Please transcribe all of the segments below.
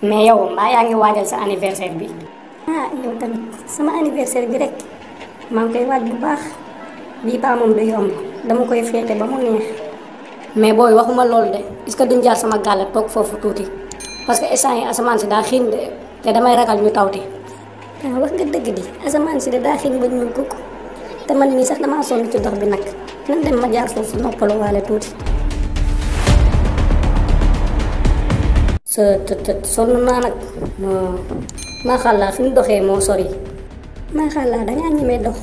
mais yow mbaa yaa ngi waajal sa anniversaire bi. ah yow tamit sama anniversaire bi rek maa ngi koy waaj bu baax bii paa moom du yomb dama koy féete ba mu neex. mais booy waxuma loolu de est-ce que duñ jaar sama gàlle toog foofu tuuti parce que instant yi asamaan si daa xiin de te damay ragal ñu tawte. ah wax nga dëgg di asamaan si de daa xiin ba ñuul kukk te man mii sax damaa sonn ci dox bi nag nan dem ma jaar foofu noppalu waale tuuti. sonn naa nag maaxàllaa fi ñu doxee moo sori. maaxàllaa dangaa ñemee dox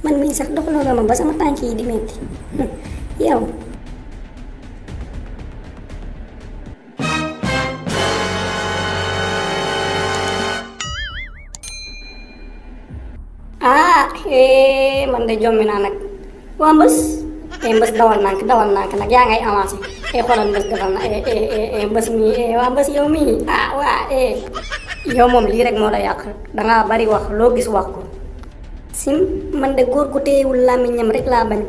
man mii sax doxaloo nga ma ba sama tànk yi di metti yow. man de jommi naa nag waa mbës mbës dawal nànk nag yaa ngay avancé xoolal mbës defal na mbës mii waa mbës yow mii waa yow moom lii rek moo la yàq dangaa bari wax loo gis wax ko sim man de góor gu téyewul làmmiñam rek laa bañ.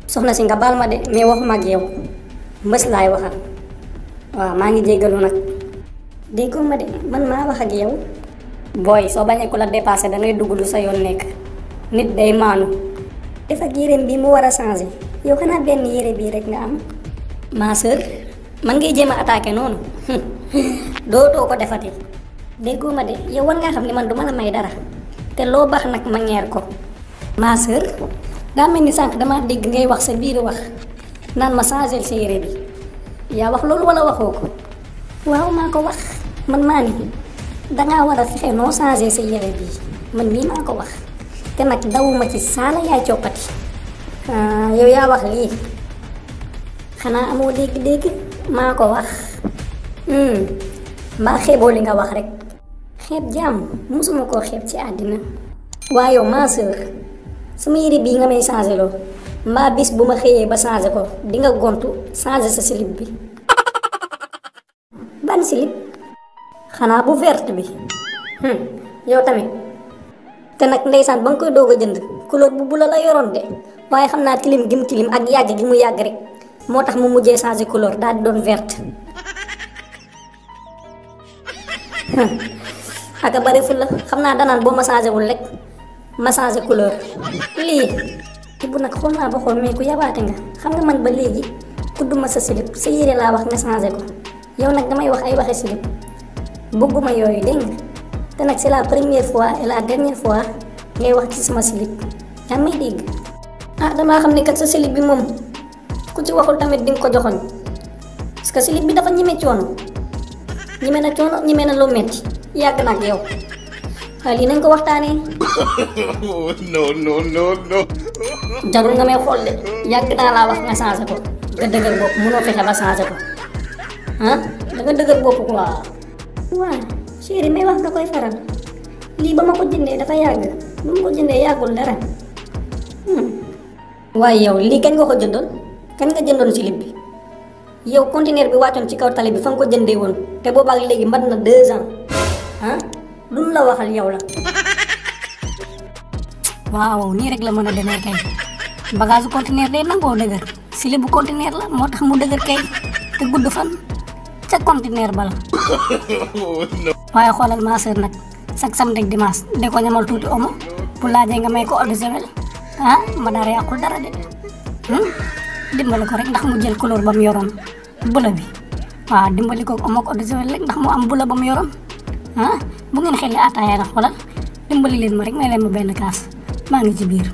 soxna si nga baal ma de mais waxuma ak yow mbës laay waxal waaw maa ngi jéggalu nag déggoo ma de man maa wax ak yow. booy soo bañee ku la dépassé dangay dugg lu sa yoon nekk nit day maanu. def ak yéreem bi mu war a changé yow xanaa benn yére bii rek nga am. ma sœur man ngay jéem a attaqué noonu dootoo ko defati. déggoo ma de yow war ngaa xam ne man duma la may dara te loo baax nag ma ñeer ko. ma sœur daa mel ni sànq damaa dégg ngay wax sa biir wax naan ma changé sa yére bi yaa wax loolu wala waxoo ko. waaw maa ko wax man maa ni dangaa war a fexe noo changé sa yére bi man mii maa ko wax te nag dawuma ci saala yaay coppati. yow yaa wax lii xanaa amoo dégg-dégg maa ko wax. mbaa xeeboo li nga wax rek. xeeb jàmm musuma koo xeeb ci àddina. waaye yow ma sœur sama yére bii nga may changé loo mbaa bis bu ma xëyee ba changé ko di nga gontu changé sa slip bi. ban slip xanaa bu verte bi. yow tamit te nag ndeysaan ba nga koy doog a jënd couleur bu bula la yoroon de waaye xam naa tilim gi mu tilim ak yàgg gi mu yàgg rek moo tax mu mujjee changé couleur daal di doon verte. aka bari fu la xam naa danaan boo ma changé wul rek ma changé couleur lii bu nag xool naa ba xool mais ku yabaate nga xam nga man ba léegi tudduma sa slip sa yére laa wax nga changé ko yow nag damay wax ay waxe slip bëgguma yooyu dégg nga te nag c'est la première fois et la dernière fois ngay wax ci sama slip yaa may dégg. damaa xam ne kat sa slip bi moom ku ci waxul tamit di nga ko joxoñ parce que slip bi dafa ñeme coono ñeme na lu metti yàgg na ak yow waaye lii nañ ko waxtaanee. non. jarul nga may xool de yàgg naa laa wax nga changé ko nga dëgër bopp mënoo fexe ba changé ko da nga dëgër bopp quoi. waaw chéri may wax nga koy faral lii ba ma ko jëndee dafa yàgg ba ma ko jëndee yàggul dara. waaye yow lii kañ nga ko jëndoon kañ nga jëndoon slip bi yow conteneur bi wàccoon ci kaw tali bi fa nga ko jëndee woon te boobaak léegi mat na 2 ans lu mu la waxal yow la. waaw nii rek la mën a demee kay bagage conteneur day nangoo dëgër slip bu conteneur la moo tax mu dëgër kay te gudd fan ca conteneur ba la. waaye xoolal ma sœur nag chaque samedi ak dimanche de ko ñamal tuuti omo bu laajee nga may ko eau de javel ma dara yàqul dara de dimbali ko rek ndax mu jël couleur ba mu yoroon bula bi waaw dimbali ko omo ak eau de javel rek ndax mu am bula ba mu yoroon bu ngeen xelli ataaya nag xoolal dimbali leen ma rek may leen ma benn kaas maa ngi ci biir.